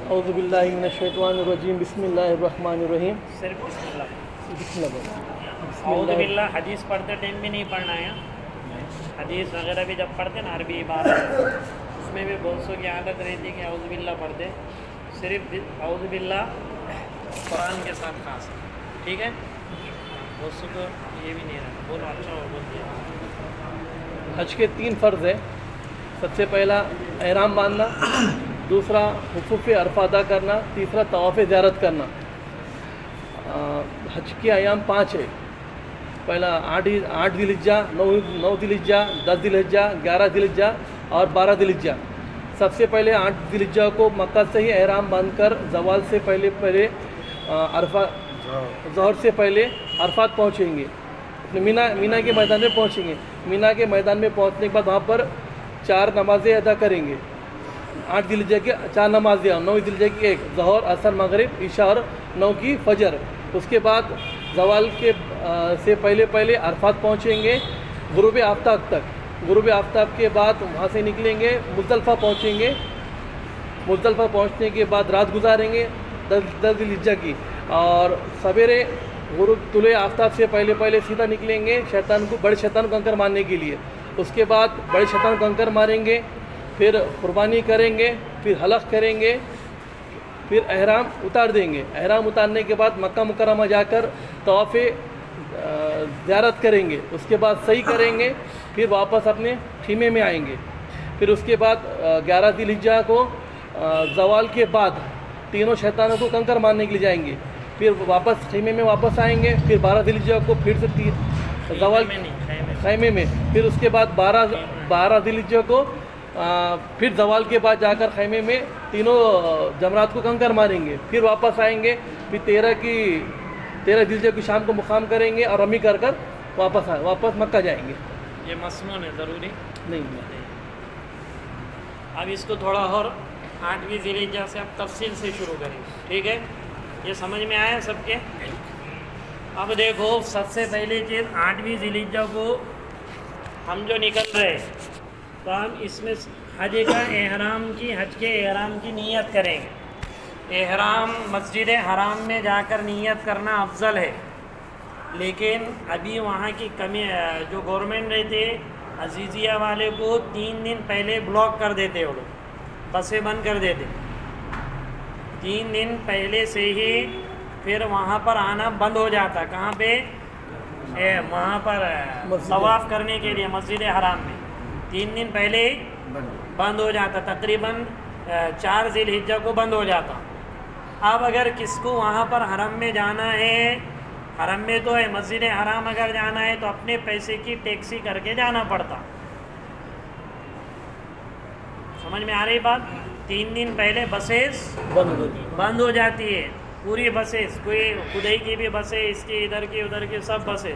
اعوذ باللہ من الشیطان الرجیم بسم اللہ الرحمن الرحیم. صرف بسم اللہ. بسم اللہ. اعوذ باللہ حدیث پڑھتے ٹائم بھی نہیں پڑھنا ہے. حدیث وغیرہ بھی جب پڑھتے نا عربی عبارت اس میں بھی بہت سو کی عادت رہتی ہے کہ اعوذ باللہ پڑھتے. صرف اعوذ باللہ قرآن کے ساتھ خاص. ٹھیک ہے, بہت سو کو یہ بھی نہیں رہتا. بولو اچھا ہو بول دیا. حج کے 3 فرض ہیں. سب سے پہلا احرام باندھنا, دوسرا حقوق عرفہ ادا کرنا, تیسرا طواف زیارت کرنا. حج کے ایام 5 ہے. پہلا 8 ذی الحجہ, 9 ذی الحجہ, 10 ذی الحجہ, 11 ذی الحجہ اور 12 ذی الحجہ. سب سے پہلے 8 ذی الحجہ کو مکہ سے ہی احرام باندھ کر زوال سے پہلے عرفہ ظہر سے پہلے عرفات پہنچیں گے. مینا کے میدان میں پہنچیں گے. مینا کے میدان میں پہنچنے کے بعد وہاں پر 4 نمازیں ادا کریں گے. 8 ذی الحجہ کی 4 نمازیں, 9 ذی الحجہ کی 1, ظہر, عصر, مغرب, عشاء اور 9 کی فجر. اس کے بعد زوال کے سے پہلے عرفات پہنچیں گے غروب آفتاب تک. غروب آفتاب کے بعد وہاں سے نکلیں گے, مزدلفہ پہنچیں گے. مزدلفہ پہنچنے کے بعد رات گزاریں گے 10 ذی الحجہ کی, اور سویرے غروب طلوع آفتاب سے پہلے سیدھا نکلیں گے بڑے شیطان کو کنکر مارنے کے لیے. اس کے بعد بڑے شیطان کو کنکر ماریں گے, پھر قربانی کریں گے, پھر حلق کریں گے, پھر احرام اتار دیں گے. احرام اتارنے کے بعد مکہ مکرمہ جا کر طواف زیارت کریں گے. اس کے بعد صحیح کریں گے, پھر واپس اپنے خیمے میں آئیں گے. پھر اس کے بعد 11 ذی الحجہ کو زوال کے بعد تینوں شیطانوں کو کنکر مارنے کے لیے جائیں گے. پھر واپس خیمے میں واپس آئیں گے. پھر 12 ذی الحجہ کو پھر سے زوال خیمے میں. پھر اس کے بعد 12 ذی الحجہ کو پھر زوال کے بعد جا کر خیمے میں تینوں جمرات کو کنکر ماریں گے. پھر واپس آئیں گے. پھر 13 ذی الحجہ کی شام کو مقام کریں گے اور رمی کر واپس مکہ جائیں گے. یہ مسنون ہے, ضروری نہیں. اب اس کو تھوڑا اور 8ویں ذی الحجہ سے اب تفصیل سے شروع کریں. ٹھیک ہے, یہ سمجھ میں آیا سب کے؟ اب دیکھو, سب سے پہلی چیز 8ویں ذی الحجہ کو ہم جو نکل رہے تو ہم اس میں حج کے احرام کی نیت کریں گے. احرام مسجد حرام میں جا کر نیت کرنا افضل ہے, لیکن ابھی وہاں کی کمی جو گورنمنٹ رہتے عزیزیہ والے کو 3 دن پہلے بلاک کر دیتے. وہ لوگ بسیں بند کر دیتے 3 دن پہلے سے ہی. پھر وہاں پر آنا بند ہو جاتا. کہاں پہ؟ وہاں پر طواف کرنے کے لیے مسجد حرام میں 3 دن پہلے بند ہو جاتا. تقریباً 4 ذی الحجہ کو بند ہو جاتا. اب اگر کس کو وہاں پر حرم میں جانا ہے, حرم میں تو ہے, مسجد حرام اگر جانا ہے تو اپنے پیسے کی ٹیکسی کر کے جانا پڑتا. سمجھ میں آ رہی بات؟ 3 دن پہلے بسیں بند ہو جاتی ہے, پوری بسیں, کوئی خدائی کی بھی بسیں, اس کی ادھر کی ادھر کی سب بسیں.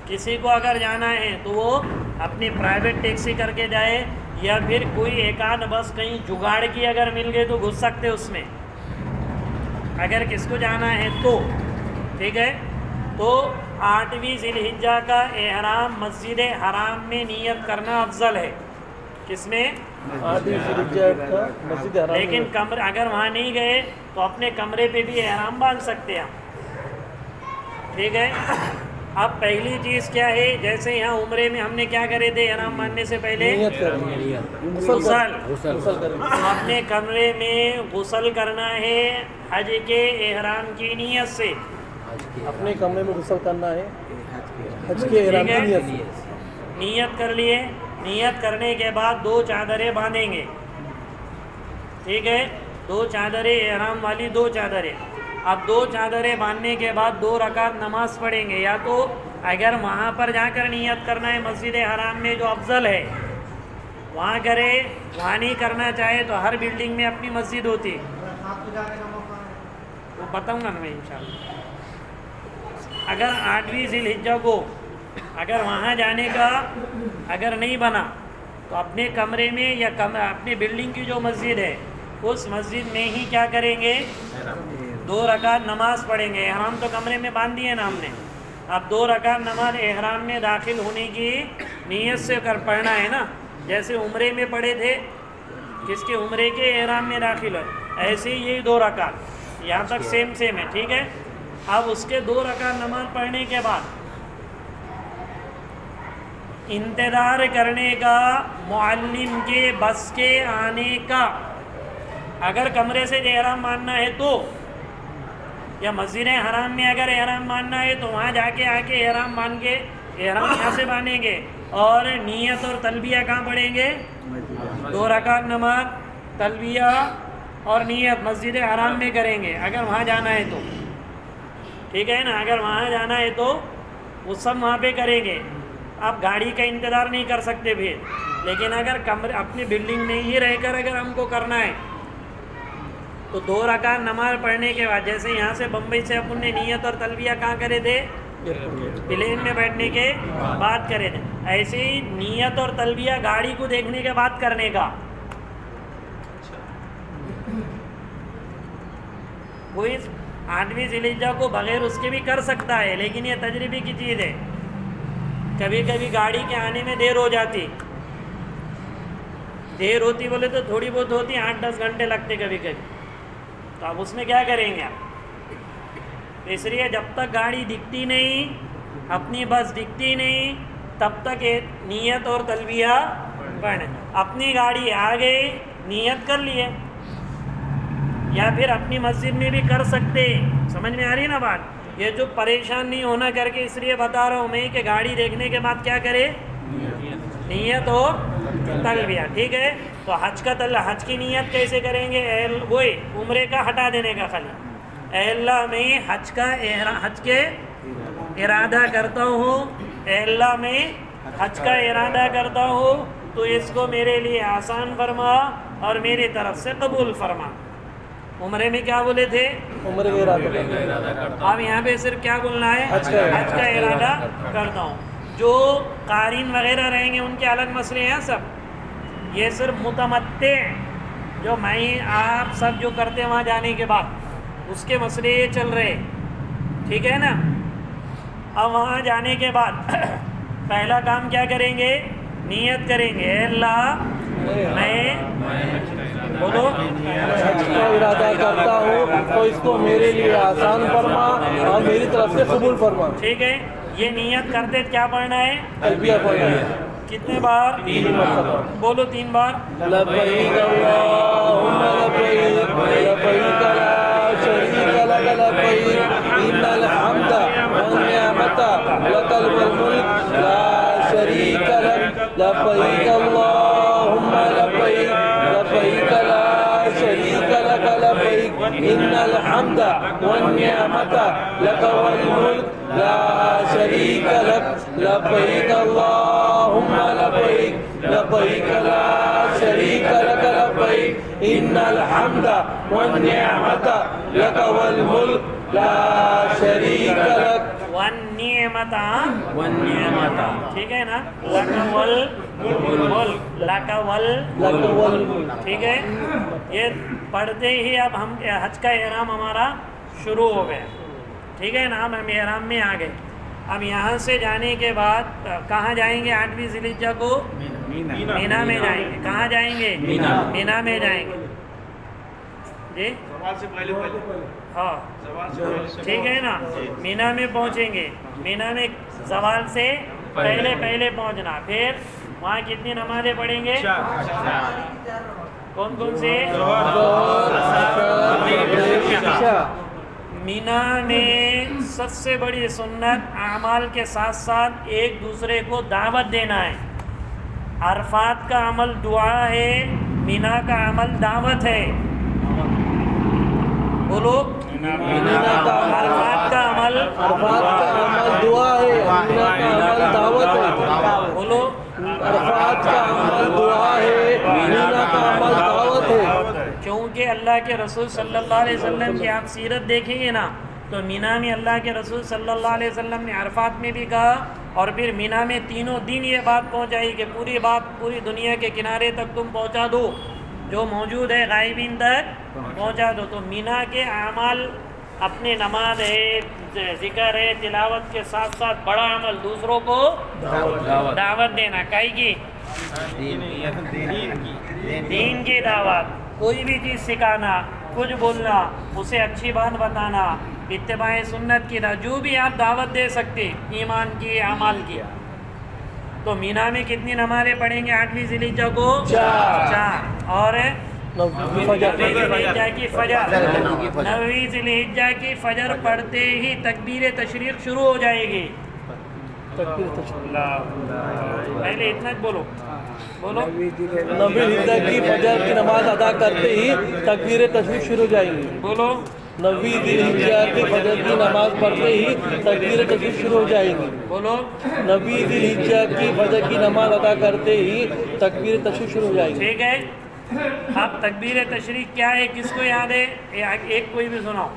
کسی کو اگر جانا ہے تو وہ اپنی پرائیویٹ ٹیکسی کر کے جائے, یا پھر کوئی ایک آدھ بس کہیں جگاڑ کی اگر مل گئے تو گھس سکتے اس میں, اگر کس کو جانا ہے تو. ٹھیک ہے, تو 8ویں ذی الحجہ کا احرام مسجد حرام میں نیت کرنا افضل ہے. کس میں؟ 8ویں ذی الحجہ کا مسجد حرام. لیکن کمرے اگر وہاں نہیں گئے تو اپنے کمرے پہ بھی احرام باندھ سکتے ہیں. ٹھیک ہے, اب پہلی چیز کیا ہے, جیسے یہاں عمرے میں ہم نے کیا کرے تھے, احرام باندھنے سے پہلے غسل. اپنے کمرے میں غسل کرنا ہے حج کے احرام کی نیت سے. اپنے کمرے میں غسل کرنا ہے حج کے احرام کی نیت سے. نیت کر لیے. نیت کرنے کے بعد 2 چادریں باندھیں گے. ٹھیک ہے, 2 چادریں, احرام والی 2 چادریں. اب 2 چادریں باندھنے کے بعد 2 رکعت نماز پڑھیں گے. یا تو اگر وہاں پر جا کر نیت کرنا ہے مسجد حرام میں جو افضل ہے وہاں کرے, وہاں نہیں کرنا چاہے تو ہر بلڈنگ میں اپنی مسجد ہوتی, وہ بتاؤں گا نا میں انشاءاللہ. اگر 8ویں ذی الحجہ کو اگر وہاں جانے کا اگر نہیں بنا تو اپنے کمرے میں یا اپنے بلڈنگ کی جو مسجد ہے اس مسجد میں ہی کیا کریں گے, 2 رکعت نماز پڑھیں گے. احرام تو کمرے میں باندھ دیے نا ہم نے, اب 2 رکعت نماز احرام میں داخل ہونے کی نیت سے پڑھنا ہے نا. جیسے عمرے میں پڑھے تھے, کس کے عمرے کے احرام میں داخل ہے, ایسے ہی یہ 2 رکعت یہاں تک سیم ہے، ٹھیک ہے. اب اس کے 2 رکعت نماز پڑھنے کے بعد انتظار کرنے کا معلم کے بس کے آنے کا. اگر کمرے سے احرام ماننا ہے تو، یا مسجد حرام میں اگر احرام ماننا ہے تو وہاں جا کے احرام مان کے احرام یہاں سے باندھیں گے، اور نیت اور تلبیہ کہاں پڑھیں گے؟ 2 رکعت نماز تلبیہ اور نیت مسجد حرام میں کریں گے اگر وہاں جانا ہے تو، ٹھیک ہے نا. اگر وہاں جانا ہے تو وہ سب وہاں پہ کریں گے. آپ گاڑی کا انتظار نہیں کر سکتے پھر، لیکن اگر کمرے اپنی بلڈنگ میں ہی رہ کر اگر ہم کو کرنا ہے تو 2 رکعت نماز پڑھنے کے بعد، جیسے یہاں سے بمبئی سے اپن نے نیت اور تلبیہ کہاں کرے تھے؟ پلین میں بیٹھنے کے بعد کرے تھے، ایسے ہی نیت اور تلبیہ گاڑی کو دیکھنے کے بعد کرنے کا. کوئی 8ویں ذی الحجہ کو بغیر اس کے بھی کر سکتا ہے، لیکن یہ تجربے کی چیز ہے. کبھی کبھی گاڑی کے آنے میں دیر ہو جاتی، دیر ہوتی بولے تو تھوڑی بہت ہوتی، 8-10 گھنٹے لگتے کبھی کبھی. تو اب اس میں کیا کریں گے آپ؟ اس لیے جب تک گاڑی دکھتی نہیں، اپنی بس دکھتی نہیں، تب تک نیت اور تلبیہ پڑھیں. اپنی گاڑی آ گئی، نیت کر لیے، یا پھر اپنی مسجد میں بھی کر سکتے. سمجھ میں آ رہی ہے نا بات؟ یہ جو پریشان نہیں ہونا کر کے اس لیے بتا رہا ہوں میں کہ گاڑی دیکھنے کے بعد کیا کرے؟ نیت اور تلبیہ، ٹھیک ہے. تو حج کی نیت کیسے کریں گے؟ وہی عمرے کا ہٹا دینے کا، خالی اے اللہ میں حج کے ارادہ کرتا ہوں، اے اللہ میں حج کا ارادہ کرتا ہوں، تو اس کو میرے لیے آسان فرما اور میری طرف سے قبول فرما. عمرے میں کیا بولے تھے؟ عمرے کا ارادہ. اب یہاں پہ صرف کیا بولنا ہے؟ حج کا ارادہ کرتا ہوں. جو قارین وغیرہ رہیں گے ان کے الگ مسئلے ہیں سب. یہ صرف متمتع جو میں آپ سب جو کرتے ہیں وہاں جانے کے بعد، اس کے مسئلے یہ چل رہے، ٹھیک ہے نا. اب وہاں جانے کے بعد پہلا کام کیا کریں گے؟ نیت کریں گے، اے اللہ میں بولو حج کا ارادہ کرتا ہوں تو اس کو میرے لیے آسان فرما اور میری طرف سے قبول فرما. ٹھیک ہے. یہ نیت کرتے کیا پڑھنا ہے؟ تلبیہ پڑھنا ہے. کتنے بار؟ 3 مرتبہ. بولو 3 بار. لبیک اللہم لبیک لبیک لا شریک لک لبیک ان الحمد والنعمت لک الملک لا شریک لک لبیک اللہم لبیک لبیک لا شریک لک لبیک ان الحمد والنعمت لک والملک لا شریک لک لبیک اللہم لبیک لبیک لا شریک لک لبیک ان الحمد والنعمت لک والملک لا شریک لک والنعمت، ٹھیک ہے نا. لک والملک، لک والملک، ٹھیک ہے. یہ پڑھتے ہی اب ہم حج کا احرام ہمارا شروع ہو گیا، ٹھیک ہے نا. ہم احرام میں آ گئے. اب یہاں سے جانے کے بعد کہاں جائیں گے؟ 8ویں ذی الحجہ کو مینا میں جائیں گے. کہاں جائیں گے؟ مینا میں جائیں گے. جی ہاں ٹھیک ہے نا. مینا میں پہنچیں گے. مینا میں زوال سے پہلے پہنچنا. پھر وہاں کتنی نمازیں پڑھیں گے؟ کون کون سے؟ مینا میں سب سے بڑی سنت اعمال کے ساتھ ساتھ ایک دوسرے کو دعوت دینا ہے. عرفات کا عمل دعا ہے، مینا کا عمل دعوت ہے. بولو. عرفات کا عمل دعا ہے، مینا کا عمل دعوت ہے. بولو. عرفات کا عمل دعا ہے، مینا کا عمل دعوت ہے. کیونکہ اللہ کے رسول صلی اللہ علیہ وسلم کی آپ سیرت دیکھیں گے نا تو مینا میں اللہ کے رسول صلی اللہ علیہ وسلم نے عرفات میں بھی کہا، اور پھر مینا میں تینوں دن یہ بات پہنچائی کہ پوری بات پوری دنیا کے کنارے تک تم پہنچا دو، جو موجود ہے غائبین تک پہنچا دو. تو مینا کے اعمال اپنے نماز ہے، ذکر ہے، تلاوت کے ساتھ ساتھ بڑا عمل دوسروں کو دعوت دینا. کائی کی؟ دین کی دعوت. کوئی بھی چیز سکھانا، کچھ بولنا، اسے اچھی بات بتانا، اتباع سنت کی، جو بھی آپ دعوت دے سکتے ایمان کی، اعمال کی۔ تو مینا میں کتنی نمازیں پڑھیں گے 8ویں ذی الحجہ کو؟ 4۔ اور 9ویں ذی الحجہ کی فجر، 9ویں ذی الحجہ کی فجر پڑھتے ہی تکبیر تشریق شروع ہو جائے گی۔ پہلے اتنا بولو، بولو۔ 9ویں ذی الحجہ کی فجر کی نماز ادا کرتے ہی تکبیر تشریق شروع ہو جائیں گی۔ بولو۔ 9ویں ذی الحجہ کی فجر کی نماز پڑھتے ہی تکبیر تشریق شروع ہو جائیں گی۔ بولو۔ 9ویں ذی الحجہ کی فجر کی نماز ادا کرتے ہی تکبیر تشریق شروع ہو جائیں گی۔ ٹھیک ہے، اب تکبیر تشریق کیا ہے، کس کو یاد ہے؟ ایک کوئی بھی سناؤ۔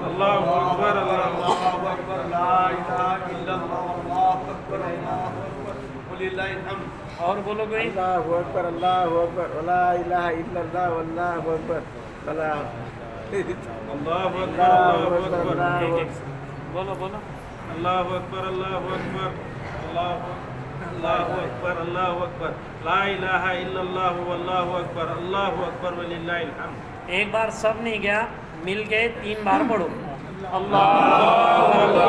اللہ اکبر اللہ اکبر لا الہ الا اللہ اللہ اکبر اللہ اکبر وللہ الحمد۔ اور بولو کوئی۔ اللہ اکبر لا الہ الا اللہ واللہ اکبر اللہ اکبر بولو بولو۔ اللہ اکبر اللہ اکبر اللہ اکبر اللہ اکبر لا الہ الا اللہ واللہ اکبر اللہ اکبر وللہ الحمد۔ ایک بار سب نہیں گیا، مل کے 3 بار پڑھو۔ اللہ بولو۔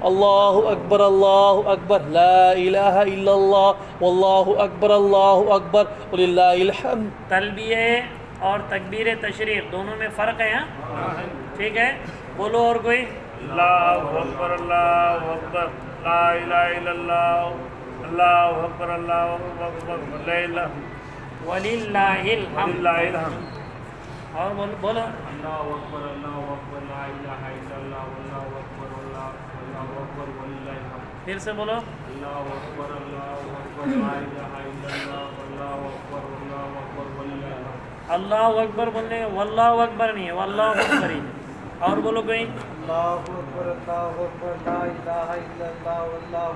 اللہ اکبر لا الہ الا اللہ واللہ اکبر وللہ الحمد۔ تلبیہ اور تکبیر تشریق دونوں میں فرق ہے، ہاں ٹھیک ہے، بولو اور کوئی۔ اللہ اکبر لا الہ الا اللہ اللہ اکبر وللہ الحمد۔ اور بولو۔ اللہ اکبر لا الہ الا اللہ واللہ اکبر وللہ الحمد۔ پھر سے بولو۔ اللہ اکبر لا الہ الا اللہ واللہ اکبر وللہ الحمد۔ اللہ اکبر بولنے، واللہ اکبر نہیں ہے، واللہ اکبر ہی ہے۔ اور بولو کوئی۔ اللہ اکبر لا الہ الا اللہ واللہ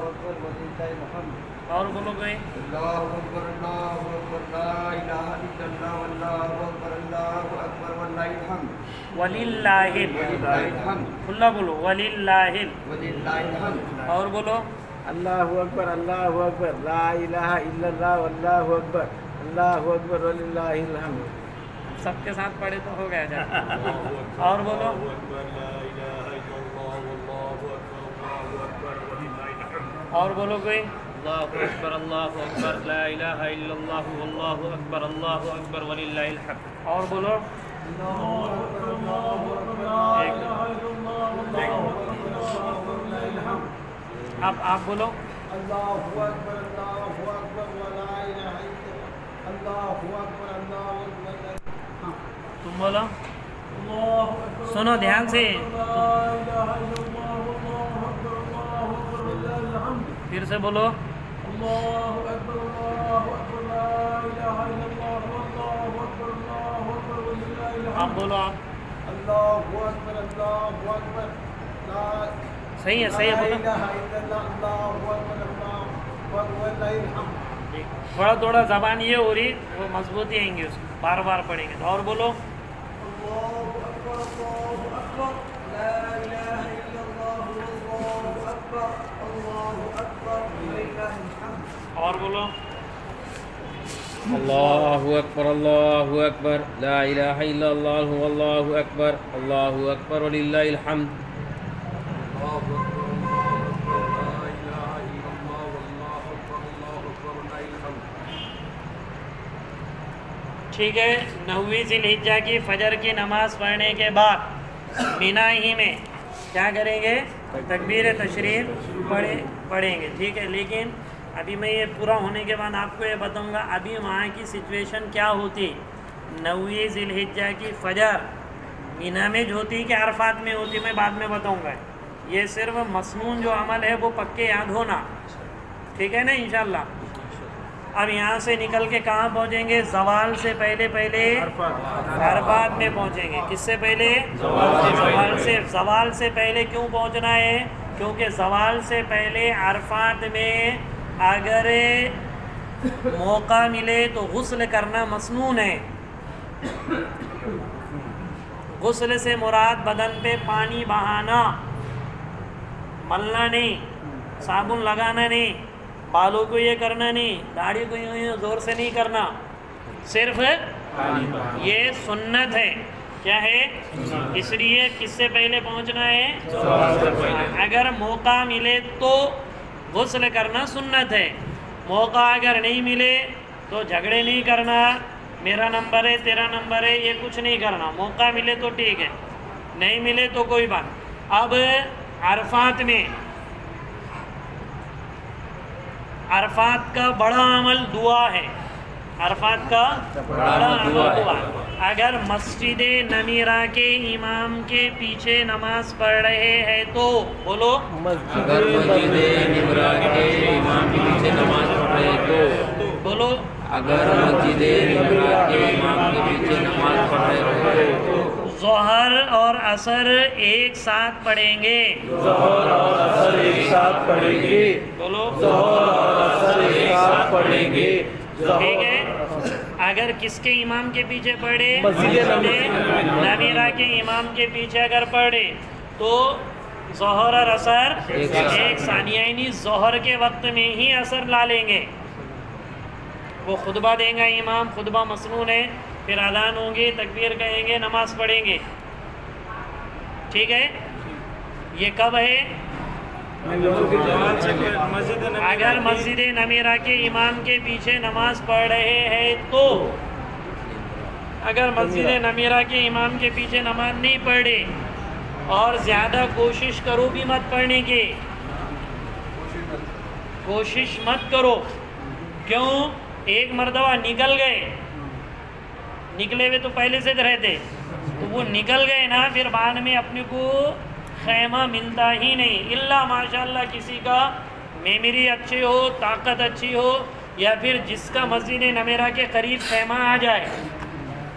اکبر وللہ الحمد۔ اور بولو کوئی۔ اللہ اکبر لا الہ الا اللہ واللہ اکبر وللہ الحمد۔ وللہ الحمد۔ کھلا بولو، وللہ۔ وللہ الحمد۔ اور بولو۔ اللہ اکبر لا الہ الا اللہ واللہ اکبر وللہ الحمد۔ سب کے ساتھ پڑھے تو ہو گیا جائے۔ اور بولو۔ اور بولو کوئی۔ اللہ اکبر لا الہ الا اللہ واللہ اکبر وللہ الحمد۔ اور بولو۔ اب آپ بولو۔ اللہ اکبر ولا الہ الا اللہ اکبر۔ تم بولو۔ سنو دھیان سے، پھر سے بولو۔ آپ بولو۔ آپ اللہ اکبر صحیح ہے، صحیح ہے، بولو۔ تھوڑا تھوڑا زبان یہ ہو رہی، وہ مضبوطی آئیں گے، اس کو بار بار پڑھیں گے تو۔ اور بولو۔ اور بولو۔ اللہ اکبر لا الہ الا اللہ واللہ اکبر وللہ الحمد۔ ٹھیک ہے، 9ویں ذی الحجہ کی فجر کی نماز پڑھنے کے بعد مینا ہی میں کیا کریں گے؟ تکبیر تشریق پڑھیں گے، ٹھیک ہے۔ لیکن ابھی میں یہ پورا ہونے کے بعد آپ کو یہ بتاؤں گا ابھی وہاں کی سچویشن کیا ہوتی۔ 9ویں ذی الحجہ کی فجر مینا میں جو ہوتی کہ عرفات میں ہوتی، میں بعد میں بتاؤں گا۔ یہ صرف مسنون جو عمل ہے وہ پکے یاد ہونا، ٹھیک ہے نا انشاءاللہ۔ اب یہاں سے نکل کے کہاں پہنچیں گے؟ زوال سے پہلے عرفات میں پہنچیں گے۔ کس سے پہلے؟ زوال سے پہلے کیوں پہنچنا ہے؟ کیونکہ زوال سے پہلے عرفات میں اگر موقع ملے تو غسل کرنا مسنون ہے۔ غسل سے مراد بدن پہ پانی بہانا، ملنا نہیں، صابن لگانا نہیں، بالوں کو یہ کرنا نہیں، داڑھی کو یوں زور سے نہیں کرنا، صرف یہ سنت ہے۔ کیا ہے؟ اس لیے کس سے پہلے پہنچنا ہے؟ اگر موقع ملے تو غسل کرنا سنت ہے۔ موقع اگر نہیں ملے تو جھگڑے نہیں کرنا، میرا نمبر ہے تیرا نمبر ہے، یہ کچھ نہیں کرنا۔ موقع ملے تو ٹھیک ہے، نہیں ملے تو کوئی بات۔ اب عرفات کا بڑا عمل دعا ہے۔ عرفات کا بڑا عمل دعا۔ اگر مسجد نمیرہ کے امام کے پیچھے نماز پڑھ رہے ہیں تو بولو، اگر مسجد نمیرہ کے امام کے پیچھے نماز پڑھ رہے تو بولو، اگر مسجد نمیرہ کے امام کے پیچھے نماز پڑھ رہے تو ظہر اور عصر ایک ساتھ پڑھیں گے۔ ظہر اور عصر ایک ساتھ پڑھیں گے۔ بولو، ظہر اور عصر ایک ساتھ پڑھیں گے۔ ٹھیک ہے۔ اگر کس کے امام کے پیچھے پڑھے؟ مسجد نمیرہ کے امام کے پیچھے اگر پڑھے تو ظہر اور عصر ایک ثانیہ، یعنی ظہر کے وقت میں ہی عصر لا لیں گے۔ وہ خطبہ دیں گا امام، خطبہ مسنون ہے، پھر اذان ہوں گی، تکبیر کہیں گے، نماز پڑھیں گے۔ ٹھیک ہے، یہ کب ہے؟ اگر مسجد نمیرہ کے امام کے پیچھے نماز پڑھ رہے ہیں تو۔ اگر مسجد نمیرہ کے امام کے پیچھے نماز نہیں پڑھے اور زیادہ کوشش کرو بھی مت پڑھنے کی، کوشش مت کرو۔ کیوں؟ ایک مرتبہ نکل گئے، نکلے ہوئے تو پہلے سے رہتے، تو وہ نکل گئے نا، پھر بعد میں اپنے کو خیمہ ملتا ہی نہیں، الا ماشاءاللہ کسی کا میموری اچھی ہو، طاقت اچھی ہو، یا پھر جس کا مسجد نمیرہ کے قریب خیمہ آ جائے۔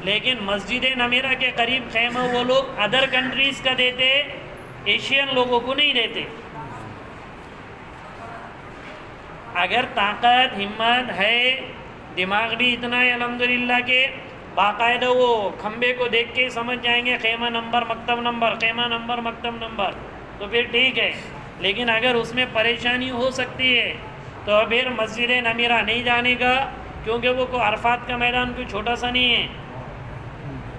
لیکن مسجد نمیرہ کے قریب خیمہ وہ لوگ ادر کنٹریز کا دیتے، ایشین لوگوں کو نہیں دیتے۔ اگر طاقت ہمت ہے، دماغ بھی اتنا ہے الحمدللہ کہ باقاعدہ وہ کھمبے کو دیکھ کے سمجھ جائیں گے خیمہ نمبر مکتب نمبر، خیمہ نمبر مکتب نمبر، تو پھر ٹھیک ہے۔ لیکن اگر اس میں پریشانی ہو سکتی ہے تو پھر مسجد نمیرہ نہیں جانے کا، کیونکہ وہ عرفات کا میدان کوئی چھوٹا سا نہیں ہے،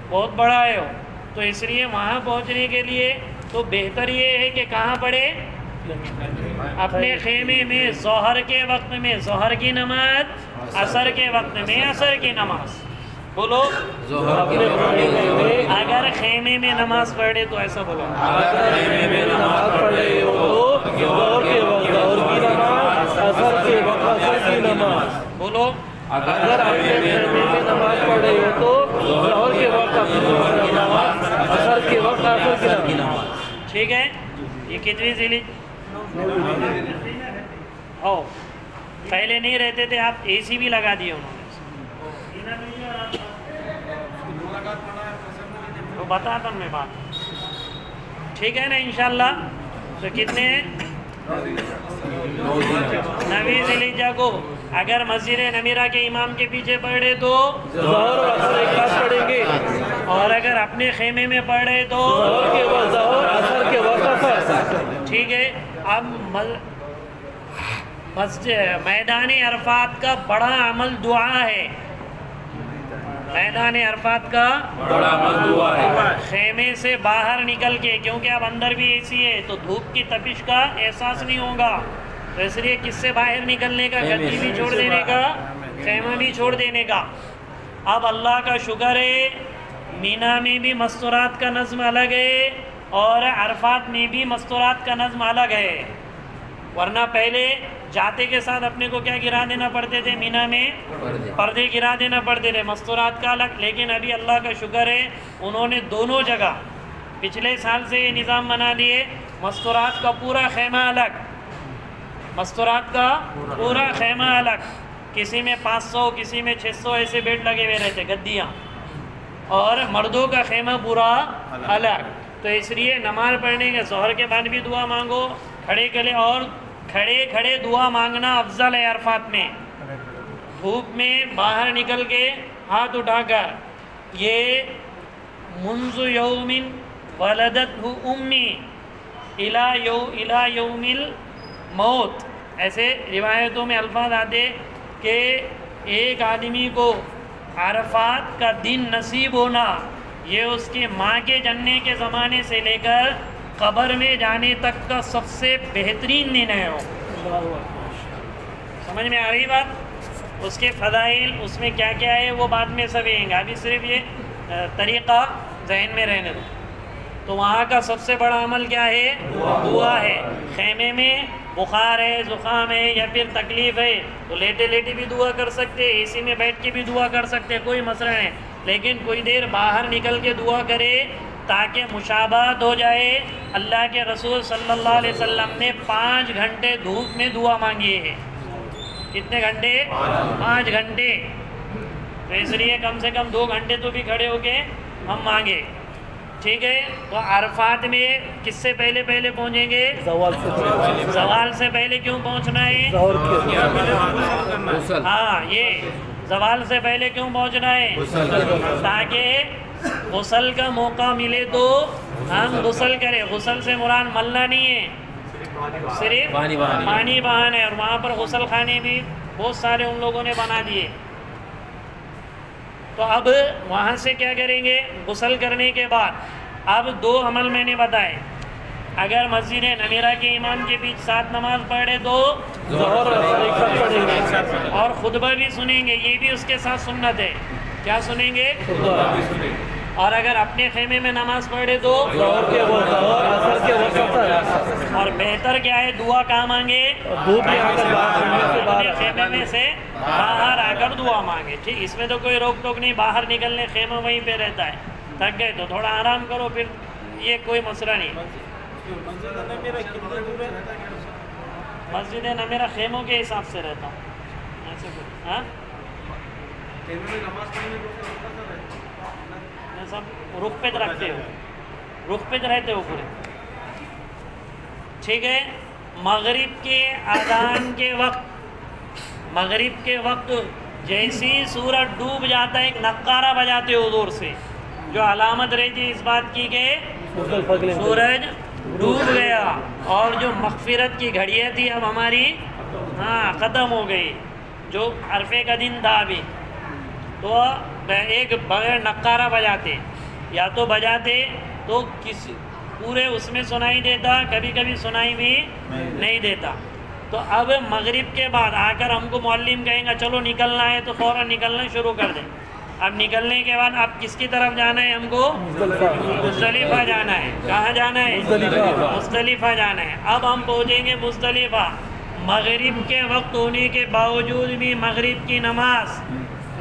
بہت بڑا ہے وہ، تو اس لیے وہاں پہنچنے کے لیے تو بہتر یہ ہے کہ کہاں پڑھے؟ اپنے خیمے میں ظہر کے وقت میں ظہر کی نماز، عصر کے وقت میں عصر کی نماز۔ بولو، اگر خیمے میں نماز پڑھے تو ایسا بولو، اگر خیمے میں نماز پڑھے ہو تو ظہر کے وقت ظہر کی نماز، عصر کے وقت عصر کی نماز۔ بولو، اگر اپنے خیمے میں نماز پڑھے ہو تو ظہر کے وقت عصر کی نماز، عصر کے وقت عصر کی نماز۔ ٹھیک ہے۔ یہ کتنی ذیلی او پہلے نہیں رہتے تھے، آپ اے سی بھی لگا دیے انہوں نے، تو بتاتا ہوں میں بات۔ ٹھیک ہے نا انشاءاللہ؟ تو کتنے ہیں؟ 9 ذی الحجہ کو اگر مسجد نمیرہ کے امام کے پیچھے پڑھے تو ظہر اور عصر ایک ساتھ پڑھیں گے، اور اگر اپنے خیمے میں پڑھے تو ظہر کے وقت ظہر، عصر کے وقت عصر۔ ٹھیک ہے۔ اب میدان عرفات کا بڑا عمل دعا ہے۔ میدان عرفات کا بڑا عمل دعا ہے۔ خیمے سے باہر نکل کے، کیونکہ اب اندر بھی اے سی ہے تو دھوپ کی تپش کا احساس نہیں ہوگا، تو اس لیے کس سے باہر نکلنے کا؟ گدی بھی چھوڑ دینے کا، خیمہ بھی چھوڑ دینے کا۔ اب اللہ کا شکر ہے مینا میں بھی مستورات کا نظم الگ ہے اور عرفات میں بھی مستورات کا نظم الگ ہے، ورنہ پہلے جاتے کے ساتھ اپنے کو کیا گرا دینا پڑتے تھے؟ مینا میں پردے گرا دینا پڑتے تھے، مستورات کا الگ۔ لیکن ابھی اللہ کا شکر ہے انہوں نے دونوں جگہ پچھلے سال سے یہ نظام بنا دیے، مستورات کا پورا خیمہ الگ، مستورات کا پورا خیمہ الگ، کسی میں 500 کسی میں 600 ایسے بیڈ لگے ہوئے رہتے گدیاں، اور مردوں کا خیمہ پورا الگ. تو اس لیے نماز پڑھنے کے ظہر کے بعد بھی دعا مانگو کھڑے کھڑے، اور کھڑے کھڑے دعا مانگنا افضل ہے عرفات میں. دھوپ میں باہر نکل کے ہاتھ اٹھا کر یہ منذ یوم ولدت امی الی یوم الموت، ایسے روایتوں میں الفاظ آتے کہ ایک آدمی کو عرفات کا دن نصیب ہونا یہ اس کی ماں کے جننے کے زمانے سے لے کر قبر میں جانے تک کا سب سے بہترین دن ہے. سمجھ میں آ رہی بات؟ اس کے فضائل اس میں کیا کیا ہے وہ بعد میں سب آئیں گے، ابھی صرف یہ طریقہ ذہن میں رہنے دو. تو وہاں کا سب سے بڑا عمل کیا ہے؟ دعا ہے. خیمے میں بخار ہے، زکام ہے یا پھر تکلیف ہے تو لیٹے لیٹے بھی دعا کر سکتے، اے سی میں بیٹھ کے بھی دعا کر سکتے، کوئی مسئلہ نہیں. لیکن کوئی دیر باہر نکل کے دعا کرے تاکہ مشابہت ہو جائے. اللہ کے رسول صلی اللہ علیہ وسلم نے 5 گھنٹے دھوپ میں دعا مانگی ہے. کتنے گھنٹے؟ 5 گھنٹے. تو اس لیے کم سے کم 2 گھنٹے تو بھی کھڑے ہو کے ہم مانگے. ٹھیک ہے. تو عرفات میں کس سے پہلے پہنچیں گے؟ زوال سے پہلے کیوں پہنچنا ہے؟ ہاں، یہ زوال سے پہلے کیوں پہنچنا ہے؟ تاکہ غسل کا موقع ملے تو ہم غسل کریں. غسل سے مراد ملنا نہیں ہے، صرف پانی بہانا ہے. اور وہاں پر غسل خانے بھی بہت سارے ان لوگوں نے بنا دیے. تو اب وہاں سے کیا کریں گے؟ غسل کرنے کے بعد اب 2 عمل میں نے بتائے. اگر مسجد نمیرہ کے امام کے بیچ 7 نماز پڑھے تو اور خطبہ بھی سنیں گے، یہ بھی اس کے ساتھ سنت ہے. کیا سنیں گے؟ اور اگر اپنے خیمے میں نماز پڑھے تو اور بہتر کیا ہے؟ دعا کہاں مانگے؟ اپنے خیمے میں سے باہر آ کر دعا مانگے. ٹھیک، اس میں تو کوئی روک ٹوک نہیں. باہر نکلنے خیمہ وہیں پہ رہتا ہے، تھک گئے تو تھوڑا آرام کرو، پھر یہ کوئی مسئلہ نہیں. مسجد نمیرہ خیموں کے حساب سے رہتا ہوں ایسے کچھ. ہاں، سب رخ پہ رکھتے ہو، رخ پہ رہتے ہو پورے. ٹھیک ہے. مغرب کے اذان کے وقت جیسی سورج ڈوب جاتا ہے ایک نقارہ بجاتے ہو دور سے، جو علامت رہتی ہے اس بات کی کہ سورج ڈوب گیا اور جو مغفرت کی گھڑیاں تھی اب ہماری ختم ہو گئی، جو عرفے کا دن تھا ابھی. تو ایک بغیر نقارہ بجاتے، یا تو بجاتے تو کسی پورے اس میں سنائی دیتا، کبھی کبھی سنائی بھی نہیں دیتا. تو اب مغرب کے بعد آ کر ہم کو معلم کہیں گا چلو نکلنا ہے تو فوراً نکلنا شروع کر دیں. اب نکلنے کے بعد اب کس کی طرف جانا ہے؟ ہم کو مزدلفہ جانا ہے. کہاں جانا ہے؟ مزدلفہ جانا ہے. اب ہم پہنچیں گے مزدلفہ. مغرب کے وقت ہونے کے باوجود بھی مغرب کی نماز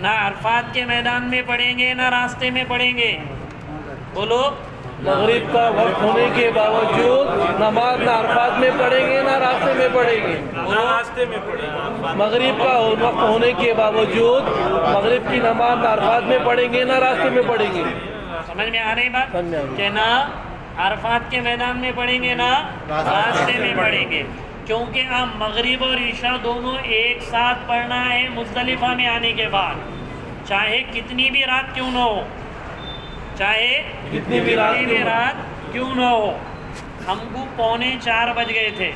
نہ عرفات کے میدان میں پڑھیں گے نہ راستے میں پڑھیں گے. بولو. مغرب کا وقت ہونے کے باوجود نماز نہ عرفات میں پڑھیں گے نہ راستے میں پڑھیں گے. مغرب کا وقت ہونے کے باوجود مغرب کی نماز نہ عرفات میں پڑھیں گے نہ راستے میں پڑھیں گے. سمجھ میں آ رہی بات؟ کہ نہ عرفات کے میدان میں پڑھیں گے نہ راستے میں پڑھیں گے، کیونکہ اب مغرب اور عشاء دونوں ایک ساتھ پڑھنا ہے مزدلفہ میں آنے کے بعد، چاہے کتنی بھی رات کیوں نہ ہو، چاہے کتنی بھی رات کیوں نہ ہو. ہم کو 3:45 بج گئے تھے.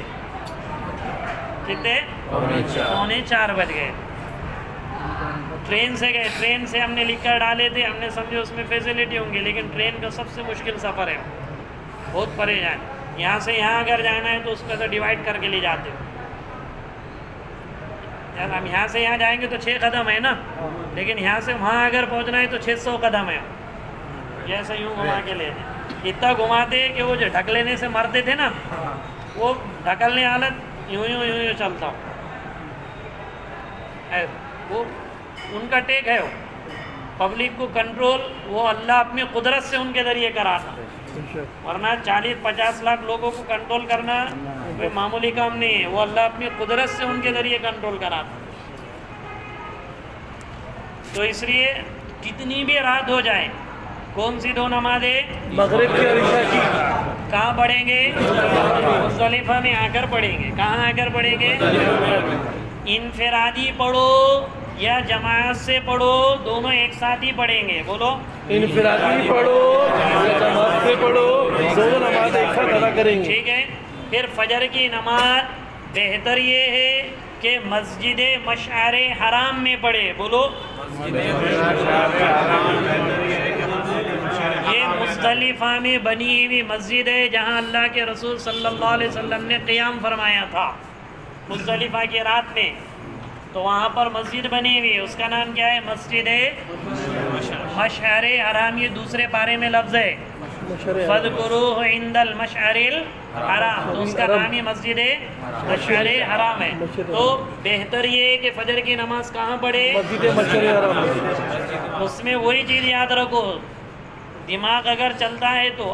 کتنے؟ 3:45 بج گئے. ٹرین سے گئے، ٹرین سے ہم نے لکھ کر ڈالے تھے، ہم نے سمجھے اس میں فیسلٹی ہوں گی، لیکن ٹرین کا سب سے مشکل سفر ہے، بہت پریشان. یہاں سے یہاں اگر جانا ہے تو اس کا تو ڈیوائڈ کر کے لے جاتے ہو. ہم یہاں سے یہاں جائیں گے تو 6 قدم ہے نا، لیکن یہاں سے وہاں اگر پہنچنا ہے تو 600 قدم ہے. جیسے یوں گھما کے لے جائیں، اتنا گھماتے کہ وہ جو ڈھک لینے سے مرتے تھے نا، وہ ڈھکلنے حالت یوں چلتا ہوں. وہ ان کا ٹیک ہے، وہ پبلک کو کنٹرول وہ اللہ اپنی قدرت سے ان کے ذریعے کراتا. ورنہ 40-50 لاکھ لوگوں کو کنٹرول کرنا کوئی معمولی کام نہیں ہے، وہ اللہ اپنی قدرت سے ان کے ذریعے کنٹرول کراتا. تو اس لیے کتنی بھی رات ہو جائے کون سی دو نمازیں مغرب کی اور عشاء کی کہاں پڑھیں گے؟ مزدلفہ میں آ کر پڑھیں گے. کہاں آ کر پڑھیں گے؟ انفرادی پڑھو یا جماعت سے پڑھو، دونوں ایک ساتھ ہی پڑھیں گے. بولو انفرادی پڑھو یا جماعت سے پڑھو، دونوں نماز ایک ساتھ ادا کریں گے. ٹھیک ہے. پھر فجر کی نماز بہتر یہ ہے کہ مسجد مشعر حرام میں پڑھے. بولو یہ مزدلفہ میں بنی ہوئی مسجد ہے جہاں اللہ کے رسول صلی اللہ علیہ وسلم نے قیام فرمایا تھا مزدلفہ کی رات میں. تو وہاں پر مسجد بنی ہوئی، اس کا نام کیا ہے؟ مسجد مشعر حرام. یہ دوسرے پارے میں لفظ ہے فَاذْكُرُوهُ عِنْدَ الْمَشْعَرِ الْحَرَامِ، تو اس کا نام ہی مسجد مشعر حرام ہے. تو بہتر یہ ہے کہ فجر کی نماز کہاں پڑھے؟ مسجد مشعر حرام. اس میں وہی چیز یاد رکھو، دماغ اگر چلتا ہے تو.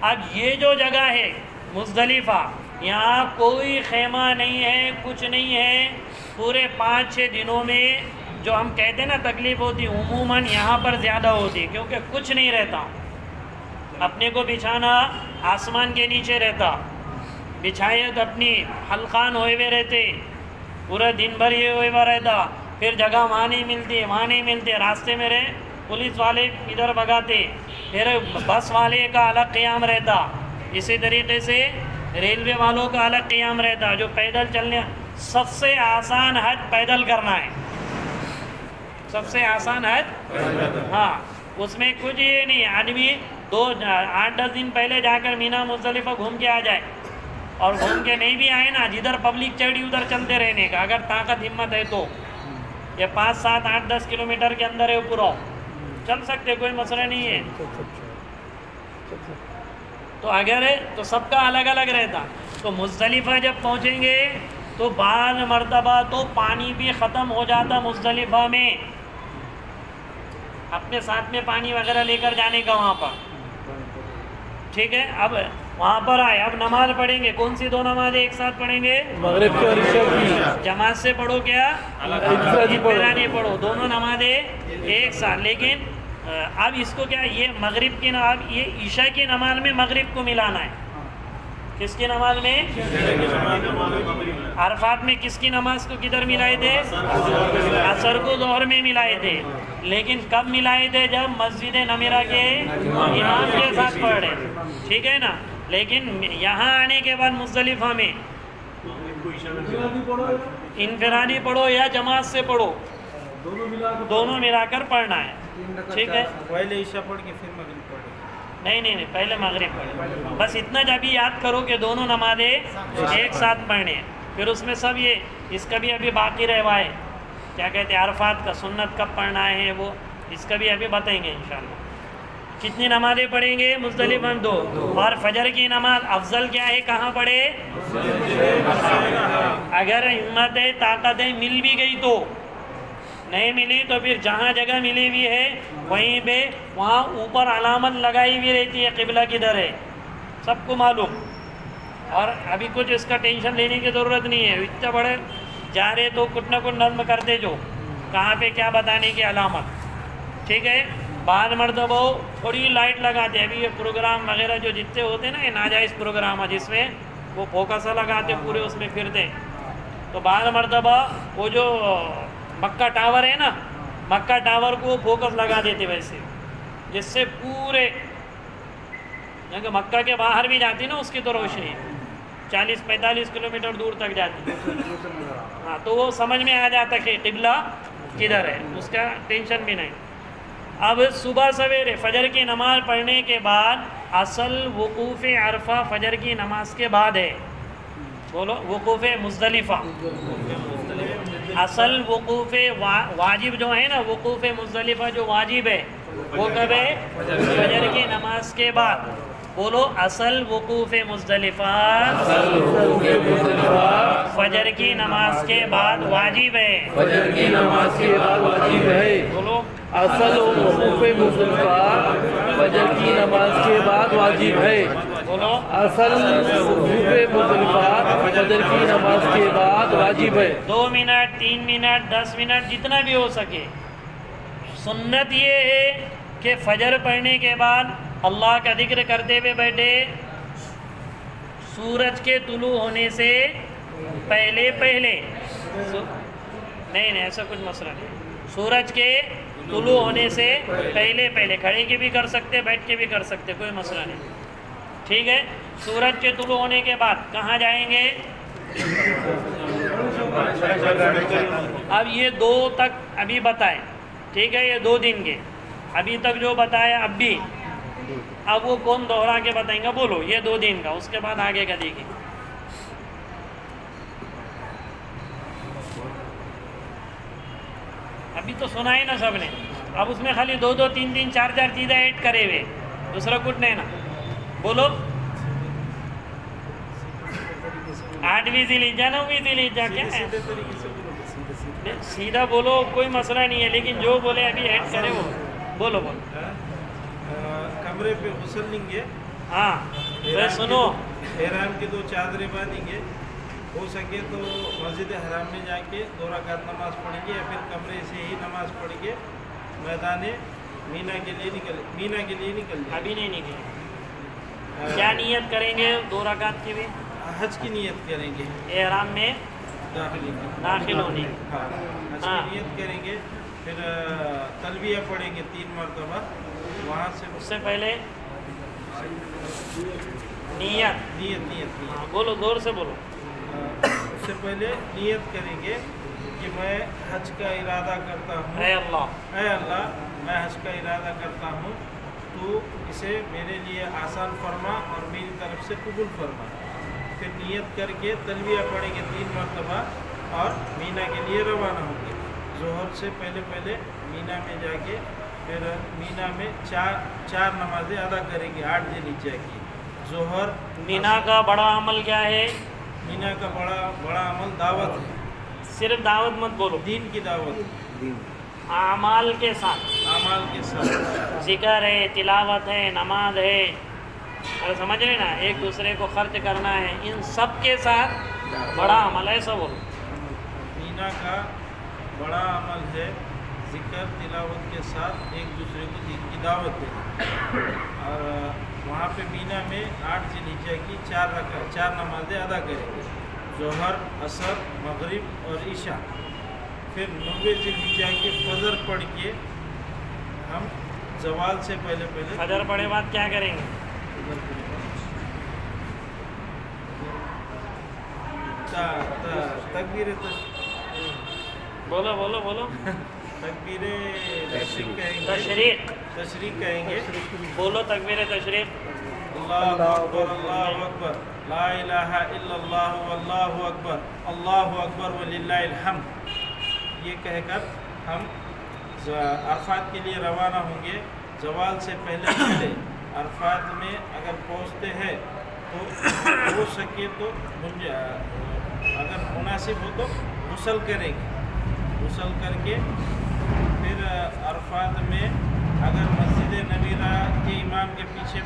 اب یہ جو جگہ ہے مزدلفہ، یہاں کوئی خیمہ نہیں ہے، کچھ نہیں ہے. پورے 5-6 دنوں میں جو ہم کہتے ہیں نا تکلیف ہوتی، عموماً یہاں پر زیادہ ہوتی کیونکہ کچھ نہیں رہتا. اپنے کو بچھانا آسمان کے نیچے رہتا، بچھائے تو اپنی حلقان ہوئے ہوئے رہتے، پورا دن بھر یہ ہوئے ہوا رہتا. پھر جگہ وہاں نہیں ملتی، وہاں نہیں ملتے، راستے میں رہے پولیس والے ادھر بھگاتے، پھر بس والے کا الگ قیام رہتا. اسی طریقے سے ریلوے والوں کا الگ قیام رہتا. جو پیدل چلنے، سب سے آسان حج پیدل کرنا ہے، سب سے آسان حج. ہاں اس میں کچھ یہ نہیں، آدمی 8-10 دن پہلے جا کر مینا مزدلفہ گھوم کے آ جائے، اور گھوم کے نہیں بھی آئے نا، جدھر پبلک چڑھی ادھر چلتے رہنے کا اگر طاقت ہمت ہے تو. یہ 5-7-8-10 کلومیٹر کے اندر ہے پورا، چل سکتے، کوئی مسئلہ نہیں ہے. تو اگر ہے تو سب کا الگ الگ رہتا. تو مزدلفہ جب پہنچیں گے تو بعض مرتبہ تو پانی بھی ختم ہو جاتا مزدلفہ میں. اپنے ساتھ میں پانی وغیرہ لے کر جانے کا وہاں پر. ٹھیک ہے. اب وہاں پر آئے، اب نماز پڑھیں گے. کون سی دو نمازیں ایک ساتھ پڑھیں گے؟ مغرب کی اور عشاء کی. جماعت سے پڑھو کیا؟ انفرادی پڑھو، دونوں نمازیں ایک ساتھ. لیکن اب اس کو کیا، یہ مغرب کی نماز، یہ عشاء کی نماز میں مغرب کو ملانا ہے. کس کی نماز میں؟ عرفات میں کس کی نماز کو کدھر ملائے تھے؟ عصر کو ظہر میں ملائے تھے. لیکن کب ملائے تھے؟ جب مسجد نمیرہ کے امام کے ساتھ پڑھ رہے. ٹھیک ہے نا. لیکن یہاں آنے کے بعد مزدلفہ میں انفرادی پڑھو یا جماعت سے پڑھو، دونوں ملا کر پڑھنا ہے. ٹھیک ہے. پہلے عشاء پڑھ کے پھر مغرب پڑھ. نہیں، پہلے مغرب پڑھیں. بس اتنا جب بھی یاد کرو کہ دونوں نمازیں ایک ساتھ پڑھنے. پھر اس میں سب یہ، اس کا بھی ابھی باقی رہوا ہے، کیا کہتے ہیں، عرفات کا سنت کب پڑھنا ہے، وہ اس کا بھی ابھی بتائیں گے انشاءاللہ. کتنی نمازیں پڑھیں گے مزدلفہ میں؟ 2. اور فجر کی نماز افضل کیا ہے، کہاں پڑھے؟ اگر ہمت ہے، طاقت ہے، مل بھی گئی تو، نہیں ملی تو پھر جہاں جگہ ملی ہوئی ہے وہیں پہ، وہاں اوپر علامت لگائی ہوئی رہتی ہے قبلہ کدھر ہے، سب کو معلوم. اور ابھی کچھ اس کا ٹینشن لینے کی ضرورت نہیں ہے. اتنا بڑے جا رہے تو کچھ نہ کچھ نظم کرتے جو کہاں پہ کیا بتانے کی علامت. ٹھیک ہے. بعض مرتبہ تھوڑی لائٹ لگاتے. ابھی یہ پروگرام وغیرہ جو جتنے ہوتے ہیں نا، یہ ناجائز پروگرام ہے جس میں وہ فوکس لگاتے پورے، اس میں پھرتے. تو بعض مرتبہ وہ جو مکہ ٹاور ہے نا، مکہ ٹاور کو فوکس لگا دیتے ویسے، جس سے پورے مکہ کے باہر بھی جاتی نا اس کی تو روشنی 40-45 کلومیٹر دور تک جاتی. ہاں تو وہ سمجھ میں آ جاتا کہ قبلہ کدھر ہے، اس کا ٹینشن بھی نہیں. اب صبح سویرے فجر کی نماز پڑھنے کے بعد اصل وقوف عرفہ فجر کی نماز کے بعد ہے. بولو، وقوف مزدلفہ. اصل وقوف واجب جو ہے نا، وقوف مزدلفہ جو واجب ہے وہ کب ہے؟ فجر کی نماز کے بعد. بولو، اصل وقوف مزدلفہ فجر کی نماز کے بعد واجب ہے. فجر کی نماز کے بعد واجب ہے. بولو، اصل وقوف مزدلفہ فجر کی نماز کے بعد واجب ہے. بولو، اصل وقوف مزدلفہ فجر کی نماز کے بعد واجب ہے. 2 منٹ 3 منٹ 10 منٹ جتنا بھی ہو سکے سنت یہ ہے کہ فجر پڑھنے کے بعد اللہ کا ذکر کرتے ہوئے بیٹھے، سورج کے طلوع ہونے سے پہلے نہیں ایسا کچھ مسئلہ نہیں، سورج کے طلوع ہونے سے پہلے کھڑے کے بھی کر سکتے، بیٹھ کے بھی کر سکتے، کوئی مسئلہ نہیں، ٹھیک ہے۔ سورج کے طلوع ہونے کے بعد کہاں جائیں گے؟ اب یہ 2 تک ابھی بتائیں، ٹھیک ہے، یہ 2 دن کے ابھی تک جو بتایا اب بھی، اب وہ کون دوہرا کے بتائیں گا؟ بولو، یہ 2 دن کا، اس کے بعد آگے کا دیکھیں۔ ابھی تو سنا ہی نا سب نے، اب اس میں خالی 2 3 4 چیزیں ایڈ کرے ہوئے، دوسرا کچھ نہیں نا، بولو۔ 8ویں ذی الحجہ 9ویں ذی الحجہ کیا ہے؟ سیدھا بولو، کوئی مسئلہ نہیں ہے، لیکن جو بولے ابھی ایڈ کرے وہ بولو۔ کمرے پہ غسل لیں گے، ہاں سنو، احرام کی 2 چادریں باندھیں گے، ہو سکے تو مسجد حرام میں جا کے 2 رکعت نماز پڑھیں گے، یا پھر کمرے سے ہی نماز پڑھ کے میدان مینا کے لیے نکل جائیں۔ ابھی نہیں نکلے، کیا نیت کریں گے 2 رکعت کی بھی؟ حج کی نیت کریں گے، احرام میں داخل ہونے، ہاں حج کی نیت کریں گے، پھر تلبیہ پڑھیں گے 3 مرتبہ، وہاں سے اس سے پہلے نیت، ہاں بولو، زور سے بولو۔ اس سے پہلے نیت کریں گے کہ میں حج کا ارادہ کرتا ہوں، اے اللہ میں حج کا ارادہ کرتا ہوں، تو اسے میرے لیے آسان فرما اور میری طرف سے قبول فرما۔ پھر نیت کر کے تلبیہ پڑھیں گے 3 مرتبہ اور مینا کے لیے روانہ ہوں گے۔ ظہر سے پہلے مینا میں جا کے پھر مینا میں 4 نمازیں ادا کریں گے 8 ذی الحجہ کی۔ ظہر، مینا کا بڑا عمل کیا ہے؟ مینا کا بڑا عمل دعوت ہے، صرف دعوت مت بولو، دین کی دعوت، اعمال کے ساتھ، اعمال کے ساتھ، ذکر ہے، تلاوت ہے، نماز ہے، اور سمجھ رہے نا، ایک دوسرے کو خرچ کرنا ہے، ان سب کے ساتھ بڑا عمل ہے، ایسا بولو۔ مینا کا بڑا عمل ہے ذکر تلاوت کے ساتھ ایک دوسرے کو دین کی دعوت دینا، اور وہاں پہ مینا میں 8 ذی الحجہ کی 4 نمازیں ادا کریں گے، ظہر، عصر، مغرب اور عشاء۔ پھر 9ویں ذی الحجہ کی فجر پڑھ کے ہم زوال سے پہلے فجر پڑھے بعد کیا کریں گے؟ تکبیر بولو تکبیر تشریق کہیں گے، بولو تکبیر تشریق۔ اللہ اکبر اللہ اکبر، لا الہ الا اللہ واللہ اکبر، اللہ اکبر وللہ الحمد، یہ کہہ کر ہم عرفات کے لیے روانہ ہوں گے۔ زوال سے پہلے عرفات میں اگر پہنچتے ہیں تو ہو سکے تو اگر مناسب ہو تو غسل کریں گے، غسل کر کے پھر عرفات میں اگر مسجد نبیرہ کے امام کے پیچھے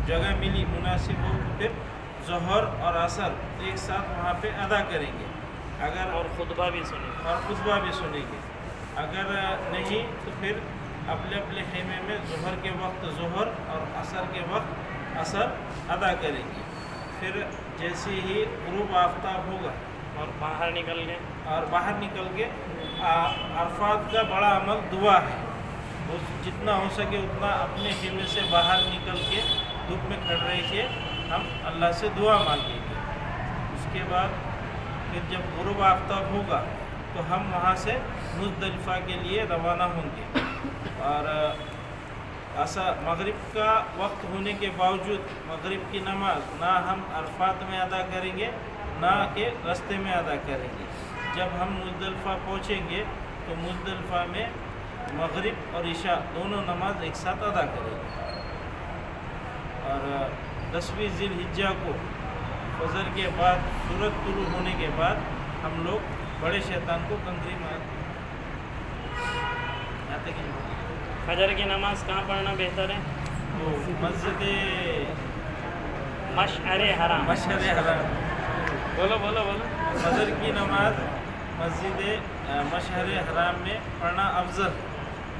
جگہ ملی مناسب ہو تو پھر ظہر اور عصر ایک ساتھ وہاں پہ ادا کریں گے، اور خطبہ بھی سنیں گے۔ اگر نہیں تو پھر اپنے خیمے میں ظہر کے وقت ظہر اور عصر کے وقت عصر ادا کریں گے۔ پھر جیسے ہی غروب آفتاب ہوگا اور باہر نکل کے عرفات کا بڑا عمل دعا ہے، جتنا ہو سکے اتنا اپنے خیمے سے باہر نکل کے دھوپ میں کھڑ رہ کے ہم اللہ سے دعا مانگیں گے۔ اس کے بعد پھر جب غروب آفتاب ہوگا تو ہم وہاں سے مزدلفہ کے لیے روانہ ہوں گے، اور مغرب کا وقت ہونے کے باوجود مغرب کی نماز نہ ہم عرفات میں ادا کریں گے نہ کہ راستے میں ادا کریں گے۔ جب ہم مزدلفہ پہنچیں گے تو مزدلفہ میں مغرب اور عشاء دونوں نماز ایک ساتھ ادا کریں گے، اور 10ویں ذی الحجہ کو فجر کے بعد سورج طلوع ہونے کے بعد ہم لوگ بڑے شیطان کو کنکری مارتے ہیں۔ فجر کی نماز کہاں پڑھنا بہتر ہے؟ وہ مسجد مشعر حرام۔ بولو فجر کی نماز مسجد مشعر حرام میں پڑھنا افضل،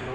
9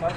60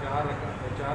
4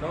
9